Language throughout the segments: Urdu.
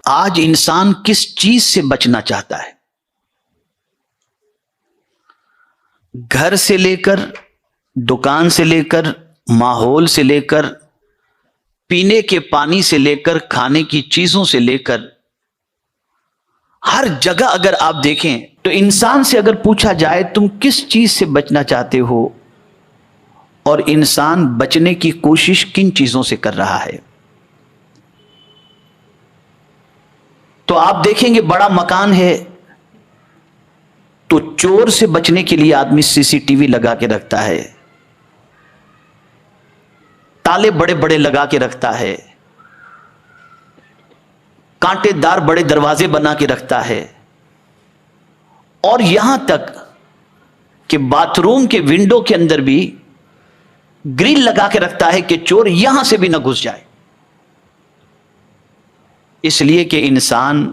آج انسان کس چیز سے بچنا چاہتا ہے؟ گھر سے لے کر، دکان سے لے کر، ماحول سے لے کر، پینے کے پانی سے لے کر، کھانے کی چیزوں سے لے کر، ہر جگہ اگر آپ دیکھیں تو انسان سے اگر پوچھا جائے تم کس چیز سے بچنا چاہتے ہو، اور انسان بچنے کی کوشش کن چیزوں سے کر رہا ہے، تو آپ دیکھیں گے بڑا مکان ہے تو چور سے بچنے کے لیے آدمی سی سی ٹی وی لگا کے رکھتا ہے، تالے بڑے بڑے لگا کے رکھتا ہے، کانٹے دار بڑے دروازے بنا کے رکھتا ہے، اور یہاں تک کہ باتھ روم کے ونڈو کے اندر بھی گرل لگا کے رکھتا ہے کہ چور یہاں سے بھی نہ گھس جائے، اس لیے کہ انسان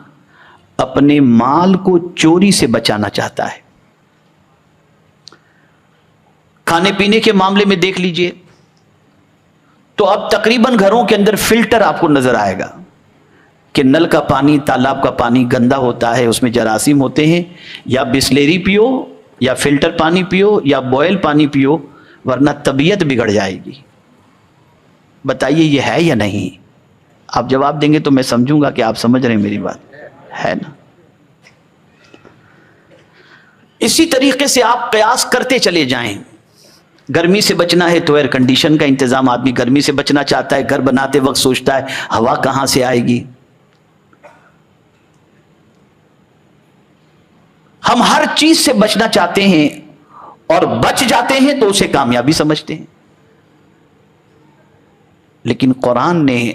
اپنے مال کو چوری سے بچانا چاہتا ہے۔ کھانے پینے کے معاملے میں دیکھ لیجئے تو اب تقریباً گھروں کے اندر فلٹر آپ کو نظر آئے گا کہ نل کا پانی، تالاب کا پانی گندا ہوتا ہے، اس میں جراثیم ہوتے ہیں، یا بسلیری پیو یا فلٹر پانی پیو یا بوائل پانی پیو ورنہ طبیعت بگڑ جائے گی۔ بتائیے یہ ہے یا نہیں؟ آپ جواب دیں گے تو میں سمجھوں گا کہ آپ سمجھ رہے ہیں میری بات، ہے نا؟ اسی طریقے سے آپ قیاس کرتے چلے جائیں، گرمی سے بچنا ہے تو ایئر کنڈیشن کا انتظام، آدمی گرمی سے بچنا چاہتا ہے، گھر بناتے وقت سوچتا ہے ہوا کہاں سے آئے گی۔ ہم ہر چیز سے بچنا چاہتے ہیں اور بچ جاتے ہیں تو اسے کامیابی سمجھتے ہیں، لیکن قرآن نے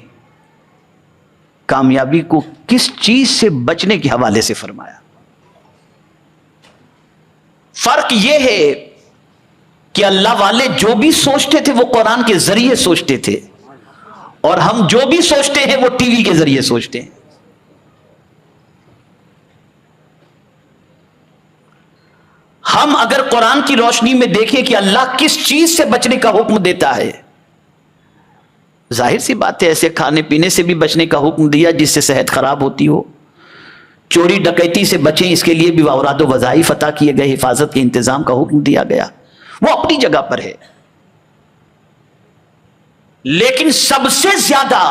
کامیابی کو کس چیز سے بچنے کے حوالے سے فرمایا؟ فرق یہ ہے کہ اللہ والے جو بھی سوچتے تھے وہ قرآن کے ذریعے سوچتے تھے، اور ہم جو بھی سوچتے ہیں وہ ٹی وی کے ذریعے سوچتے ہیں۔ ہم اگر قرآن کی روشنی میں دیکھیں کہ اللہ کس چیز سے بچنے کا حکم دیتا ہے، ظاہر سی بات ہے ایسے کھانے پینے سے بھی بچنے کا حکم دیا جس سے صحت خراب ہوتی ہو، چوری ڈکیتی سے بچیں اس کے لیے بھی اوراد و وظائف عطا کیے گئے، حفاظت کے انتظام کا حکم دیا گیا، وہ اپنی جگہ پر ہے، لیکن سب سے زیادہ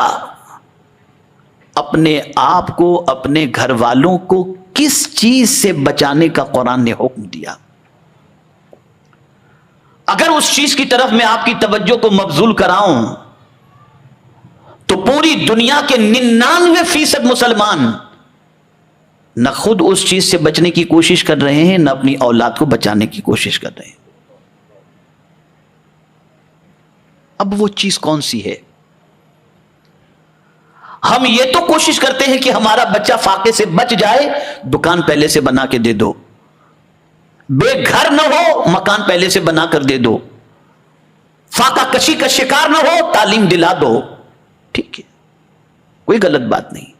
اپنے آپ کو، اپنے گھر والوں کو کس چیز سے بچانے کا قرآن نے حکم دیا۔ اگر اس چیز کی طرف میں آپ کی توجہ کو مبذول کراؤں تو پوری دنیا کے 99% مسلمان نہ خود اس چیز سے بچنے کی کوشش کر رہے ہیں، نہ اپنی اولاد کو بچانے کی کوشش کر رہے ہیں۔ اب وہ چیز کون سی ہے؟ ہم یہ تو کوشش کرتے ہیں کہ ہمارا بچہ فاقے سے بچ جائے، دکان پہلے سے بنا کے دے دو، بے گھر نہ ہو مکان پہلے سے بنا کر دے دو، فاقہ کشی کا شکار نہ ہو تعلیم دلا دو، ٹھیک ہے، کوئی غلط بات نہیں،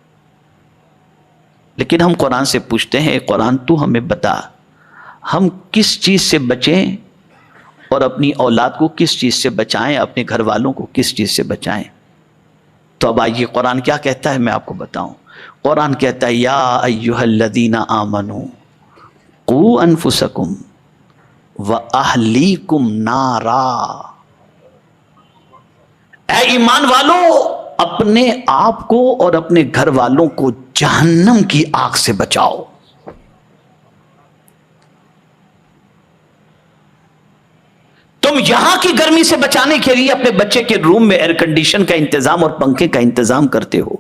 لیکن ہم قرآن سے پوچھتے ہیں قرآن تو ہمیں بتا ہم کس چیز سے بچیں اور اپنی اولاد کو کس چیز سے بچائیں، اپنے گھر والوں کو کس چیز سے بچائیں۔ تو اب آئیے قرآن کیا کہتا ہے میں آپ کو بتاؤں۔ قرآن کہتا ہے یا ایھا الذین آمنوا قوا انفسکم واہلیکم نارا، اے ایمان والو اپنے آپ کو اور اپنے گھر والوں کو جہنم کی آگ سے بچاؤ۔ تم یہاں کی گرمی سے بچانے کے لیے اپنے بچے کے روم میں ایئر کنڈیشن کا انتظام اور پنکھے کا انتظام کرتے ہو،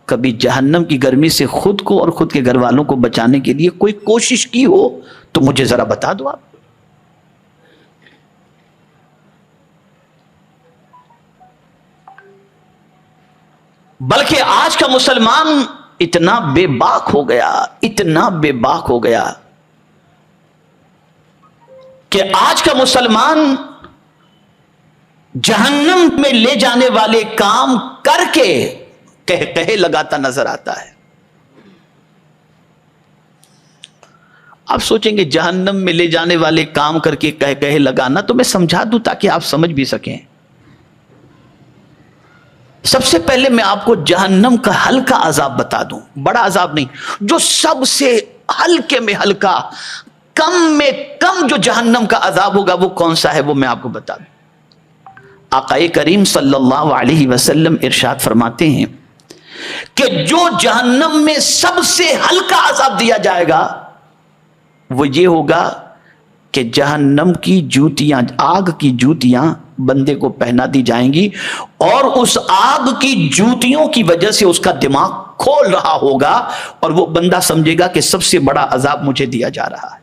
کبھی جہنم کی گرمی سے خود کو اور خود کے گھر والوں کو بچانے کے لیے کوئی کوشش کی ہو تو مجھے ذرا بتا دو آپ۔ بلکہ آج کا مسلمان اتنا بے باک ہو گیا، اتنا بے باک ہو گیا کہ آج کا مسلمان جہنم میں لے جانے والے کام کر کے کہے لگاتا نظر آتا ہے۔ آپ سوچیں گے جہنم میں لے جانے والے کام کر کے کہے لگانا، تو میں سمجھا دوں تاکہ آپ سمجھ بھی سکیں۔ سب سے پہلے میں آپ کو جہنم کا ہلکا عذاب بتا دوں، بڑا عذاب نہیں، جو سب سے ہلکے میں ہلکا، کم میں کم جو جہنم کا عذاب ہوگا وہ کون سا ہے، وہ میں آپ کو بتا دوں۔ آقا کریم صلی اللہ علیہ وسلم ارشاد فرماتے ہیں کہ جو جہنم میں سب سے ہلکا عذاب دیا جائے گا وہ یہ ہوگا کہ جہنم کی جوتیاں، آگ کی جوتیاں بندے کو پہنا دی جائیں گی، اور اس آگ کی جوتیوں کی وجہ سے اس کا دماغ کھول رہا ہوگا، اور وہ بندہ سمجھے گا کہ سب سے بڑا عذاب مجھے دیا جا رہا ہے۔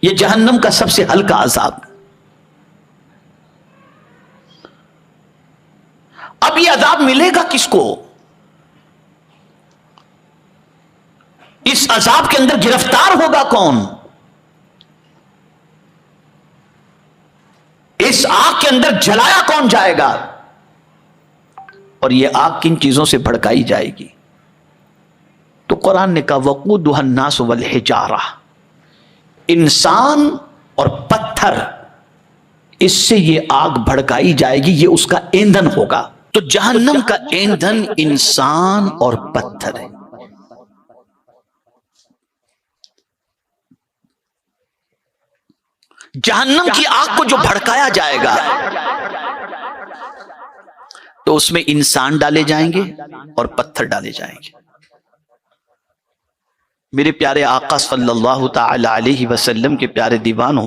یہ جہنم کا سب سے ہلکا عذاب۔ اب یہ عذاب ملے گا کس کو؟ اس عذاب کے اندر گرفتار ہوگا کون؟ اس آگ کے اندر جلایا کون جائے گا؟ اور یہ آگ کن چیزوں سے بھڑکائی جائے گی؟ تو قرآن نے کہا وقودها الناس والحجارہ، انسان اور پتھر، اس سے یہ آگ بھڑکائی جائے گی، یہ اس کا ایندھن ہوگا۔ تو جہنم کا ایندھن انسان اور پتھر ہے۔ جہنم کی آگ کو جو بھڑکایا جائے گا تو اس میں انسان ڈالے جائیں گے اور پتھر ڈالے جائیں گے۔ میرے پیارے آقا صلی اللہ تعالی علیہ وسلم کے پیارے دیوانوں،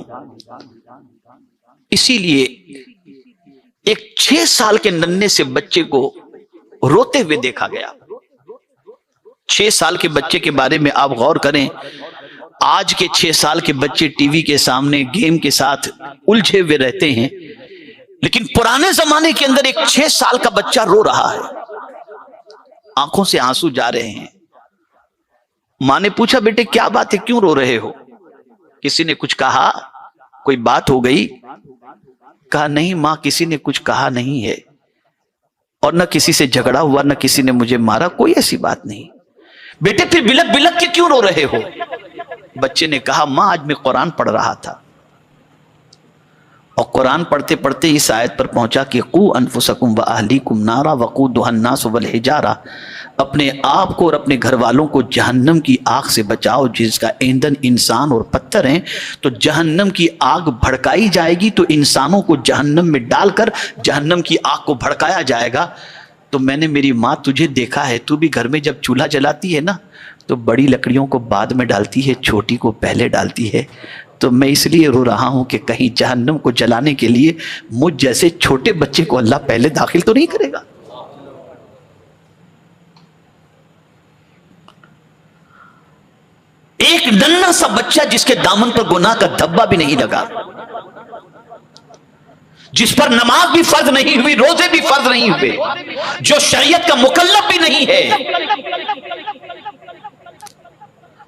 اسی لیے ایک 6 سال کے ننھے سے بچے کو روتے ہوئے دیکھا گیا۔ 6 سال کے بچے کے بارے میں آپ غور کریں، آج کے 6 سال کے بچے ٹی وی کے سامنے گیم کے ساتھ الجھے ہوئے رہتے ہیں، لیکن پرانے زمانے کے اندر ایک 6 سال کا بچہ رو رہا ہے، آنکھوں سے آنسو جا رہے ہیں۔ ماں نے پوچھا بیٹے کیا بات ہے، کیوں رو رہے ہو؟ کسی نے کچھ کہا؟ کوئی بات ہو گئی؟ کہا نہیں ماں، کسی نے کچھ کہا نہیں ہے، اور نہ کسی سے جھگڑا ہوا، نہ کسی نے مجھے مارا، کوئی ایسی بات نہیں۔ بیٹے پھر بلک بلک کے کیوں رو رہے ہو؟ بچے نے کہا ماں آج میں قرآن پڑھ رہا تھا، اور قرآن پڑھتے پڑھتے اس آیت پر پہنچا کہ قو انفسکم واہلیکم نارا وقودھا الناس والحجارہ، اپنے آپ کو اور اپنے گھر والوں کو جہنم کی آگ سے بچاؤ جس کا ایندھن انسان اور پتھر ہیں۔ تو جہنم کی آگ بھڑکائی جائے گی، تو انسانوں کو جہنم میں ڈال کر جہنم کی آگ کو بھڑکایا جائے گا۔ تو میں نے میری ماں تجھے دیکھا ہے، تو بھی گھر میں جب چولہا جلاتی ہے نا تو بڑی لکڑیوں کو بعد میں ڈالتی ہے، چھوٹی کو پہلے ڈالتی ہے۔ تو میں اس لیے رو رہا ہوں کہ کہیں جہنم کو جلانے کے لیے مجھ جیسے چھوٹے بچے کو اللہ پہلے داخل تو نہیں کرے گا۔ ایک ننھا سا بچہ جس کے دامن پر گناہ کا دھبا بھی نہیں لگا، جس پر نماز بھی فرض نہیں ہوئی، روزے بھی فرض نہیں ہوئے، جو شریعت کا مکلف بھی نہیں ہے،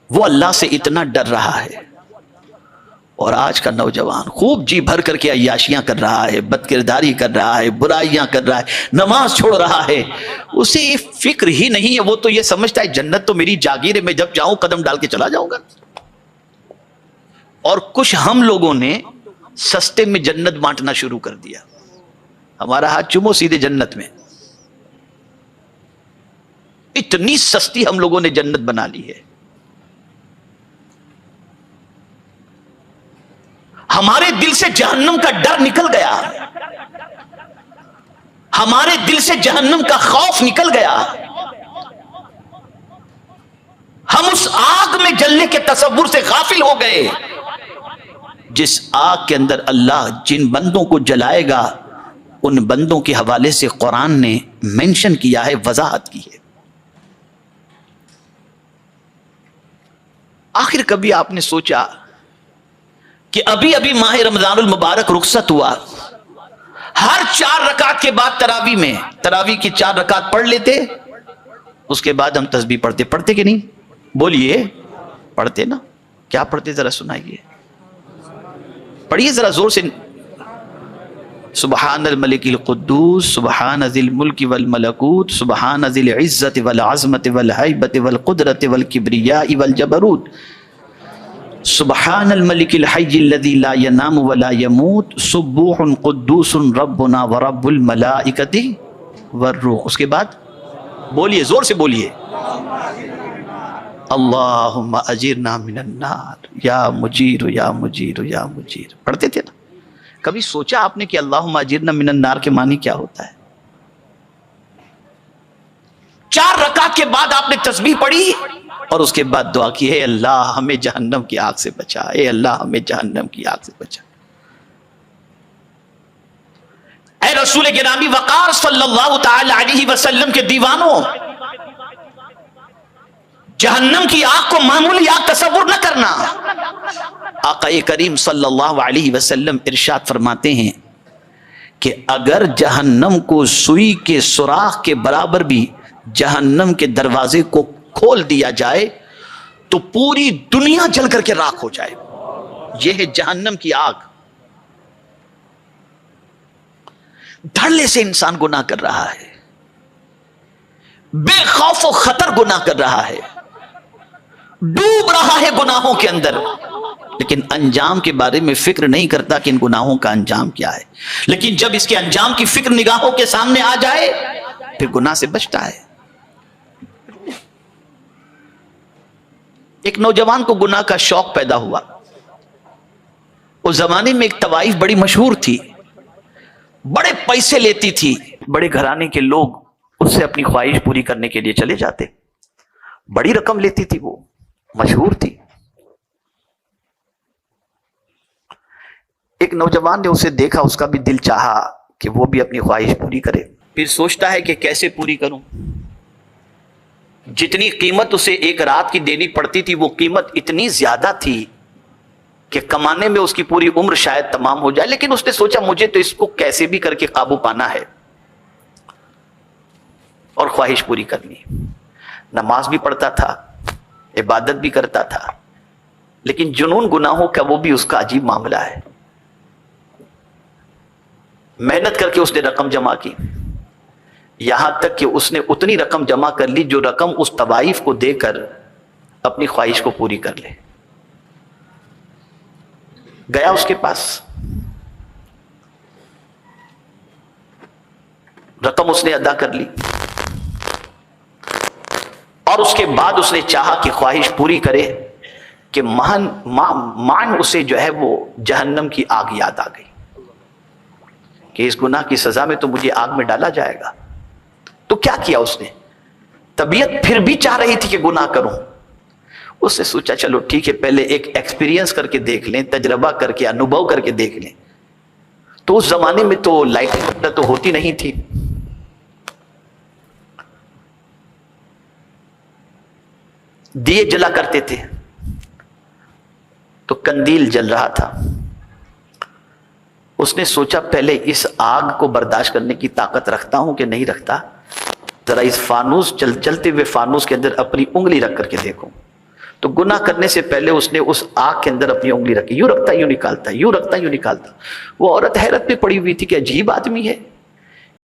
وہ اللہ سے اتنا ڈر رہا ہے۔ اور آج کا نوجوان خوب جی بھر کر کے عیاشیاں کر رہا ہے، بد کرداری کر رہا ہے، برائیاں کر رہا ہے، نماز چھوڑ رہا ہے، اسے یہ فکر ہی نہیں ہے۔ وہ تو یہ سمجھتا ہے جنت تو میری جاگیر ہے، میں جب جاؤں قدم ڈال کے چلا جاؤں گا۔ اور کچھ ہم لوگوں نے سستے میں جنت بانٹنا شروع کر دیا، ہمارا ہاتھ چومو سیدھے جنت میں۔ اتنی سستی ہم لوگوں نے جنت بنا لی ہے۔ ہمارے دل سے جہنم کا ڈر نکل گیا، ہمارے دل سے جہنم کا خوف نکل گیا، ہم اس آگ میں جلنے کے تصور سے غافل ہو گئے جس آگ کے اندر اللہ جن بندوں کو جلائے گا ان بندوں کے حوالے سے قرآن نے مینشن کیا ہے، وضاحت کی ہے۔ آخر کبھی آپ نے سوچا کہ ابھی ابھی ماہ رمضان المبارک رخصت ہوا، ہر 4 رکعت کے بعد تراویح میں تراویح کی 4 رکعت پڑھ لیتے، اس کے بعد ہم تسبیح پڑھتے کہ نہیں؟ بولیے پڑھتے نا؟ کیا پڑھتے ذرا سنائیے، پڑھیے ذرا زور سے۔ سبحان الملک القدوس، سبحان ذی الملک والملکوت، سبحان ذی العزت والعظمت والہیبت والقدرت والکبریاء والجبروت، سبحان الملک الحی الذی لا ینام ولا یموت سبوح قدوس ربنا ورب الملائکۃ والروح. اس کے بعد بولیے، زور سے بولیے، اللہم اجرنا من النار یا مجیر یا مجیر یا مجیر. پڑھتے تھے نا؟ کبھی سوچا آپ نے کہ اللہم اجرنا من النار کے معنی کیا ہوتا ہے؟ 4 رکعت کے بعد آپ نے تسبیح پڑھی اور اس کے بعد دعا کی، اے اللہ ہمیں جہنم کی آگ سے بچا، اے اللہ ہمیں جہنم کی آگ سے بچا. اے رسول گرامی وقار صلی اللہ تعالی علیہ وسلم کے دیوانوں، جہنم کی آگ کو معمولی آگ تصور نہ کرنا. آقا کریم صلی اللہ علیہ وسلم ارشاد فرماتے ہیں کہ اگر جہنم کو سوئی کے سوراخ کے برابر بھی جہنم کے دروازے کو کھول دیا جائے تو پوری دنیا جل کر کے راکھ ہو جائے. یہ ہے جہنم کی آگ. دھڑلے سے انسان گناہ کر رہا ہے، بے خوف و خطر گناہ کر رہا ہے، ڈوب رہا ہے گناہوں کے اندر، لیکن انجام کے بارے میں فکر نہیں کرتا کہ ان گناہوں کا انجام کیا ہے. لیکن جب اس کے انجام کی فکر نگاہوں کے سامنے آ جائے پھر گناہ سے بچتا ہے. ایک نوجوان کو گناہ کا شوق پیدا ہوا. اس زمانے میں ایک طوائف بڑی مشہور تھی، بڑے پیسے لیتی تھی، بڑے گھرانے کے لوگ اس سے اپنی خواہش پوری کرنے کے لیے چلے جاتے. بڑی رقم لیتی تھی، وہ مشہور تھی. ایک نوجوان نے اسے دیکھا، اس کا بھی دل چاہا کہ وہ بھی اپنی خواہش پوری کرے. پھر سوچتا ہے کہ کیسے پوری کروں. جتنی قیمت اسے ایک رات کی دینی پڑتی تھی وہ قیمت اتنی زیادہ تھی کہ کمانے میں اس کی پوری عمر شاید تمام ہو جائے. لیکن اس نے سوچا مجھے تو اس کو کیسے بھی کر کے قابو پانا ہے اور خواہش پوری کرنی. نماز بھی پڑھتا تھا، عبادت بھی کرتا تھا، لیکن جنون گناہوں کا وہ بھی اس کا عجیب معاملہ ہے. محنت کر کے اس نے رقم جمع کی، یہاں تک کہ اس نے اتنی رقم جمع کر لی جو رقم اس طوائف کو دے کر اپنی خواہش کو پوری کر لے. گیا اس کے پاس، رقم اس نے ادا کر لی اور اس کے بعد اس نے چاہا کہ خواہش پوری کرے کہ مان اسے جو ہے وہ جہنم کی آگ یاد آ گئی کہ اس گناہ کی سزا میں تو مجھے آگ میں ڈالا جائے گا. تو کیا کیا اس نے؟ طبیعت پھر بھی چاہ رہی تھی کہ گناہ کروں. اس نے سوچا چلو ٹھیک ہے، پہلے ایک ایکسپیرینس کر کے دیکھ لیں، تجربہ کر کے، انوبھو کر کے دیکھ لیں. تو اس زمانے میں تو لائٹ تو ہوتی نہیں تھی. دیے جلا کرتے تھے، تو کندیل جل رہا تھا. اس نے سوچا پہلے اس آگ کو برداشت کرنے کی طاقت رکھتا ہوں کہ نہیں رکھتا، ذرا اس فانوس چلتے ہوئے فانوس کے اندر اپنی انگلی رکھ کر کے دیکھوں. تو گناہ کرنے سے پہلے اس نے اس آگ کے اندر اپنی انگلی رکھی، یوں رکھتا یوں نکالتا، یوں رکھتا یوں نکالتا. وہ عورت حیرت میں پڑی ہوئی تھی کہ عجیب آدمی ہے،